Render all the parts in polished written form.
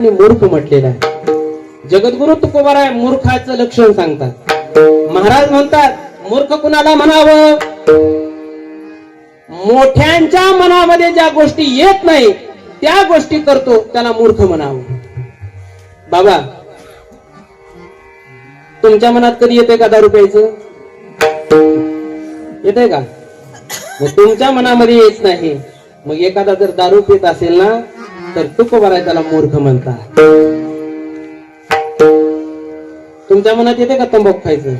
मूर्ख म्हटलेला आहे। जगद्गुरु तुकोबाराय मूर्खाचं लक्षण सांगतात। महाराज म्हणतात मूर्ख कुणाला म्हणावं? मोठ्यांच्या मनामध्ये ज्या गोष्टी येत नाही त्या गोष्टी करतो त्याला मूर्ख म्हणावं। बाबा तुमच्या मनात कधी येते का दारू प्यायचं? येते का? मग तुमच्या मनामध्ये येत नाही, मग एखादा जर दारू पित असेल ना तर तुकोबाराय त्याला मूर्ख म्हणतात। तुमच्या मनात येते का तंबाखू खायचं?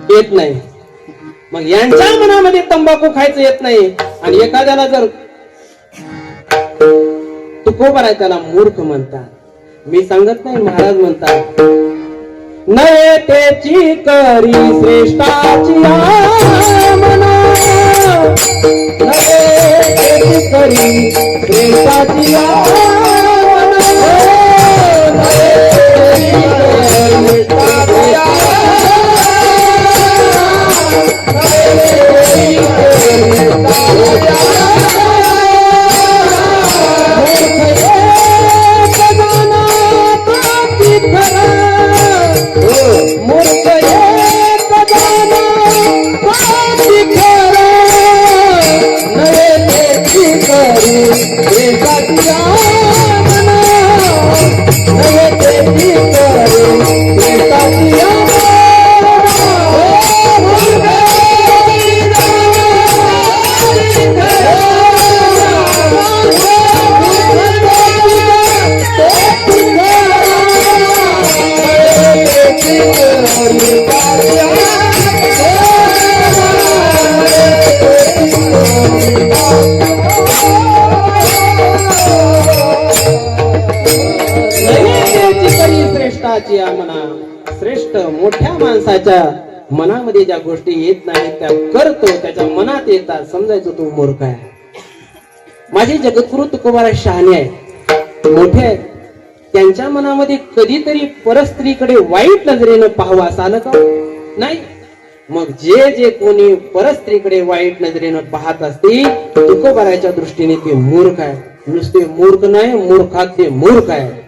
येत नाही, मग यांच्या मनामध्ये तंबाखू खायचं येत नाही आणि एखाद्याला जर तुकोबाराय त्याला मूर्ख म्हणतात। मी सांगत नाही, महाराज म्हणतात नये त्याची करी श्रेष्ठाची मना, नये त्याची करी श्रेष्ठाची श्रेष्ठ मोठ्या माणसाच्या मनामध्ये ज्या गोष्टी येत नाहीत त्या करतो, त्याच्या मनात येतात, समजायचं तो मूर्ख आहे। माझे जगद्गुरु तुकोबाराय शहाणे आहे, मोठे आहे, त्यांच्या मनामध्ये कधीतरी परस्त्रीकडे वाईट नजरेनं पाहावं असं आलं का? नाही। मग जे जे कोणी परस्त्रीकडे वाईट नजरेनं पाहत असतील तुकोबारायच्या दृष्टीने ते मूर्ख आहे। नुसते मूर्ख नाही, मूर्खात ते मूर्ख आहे।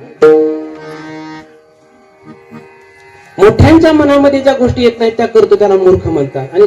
मोठ्यांच्या मनामध्ये ज्या गोष्टी येत नाहीत त्या करतो त्याला मूर्ख म्हणतात। आणि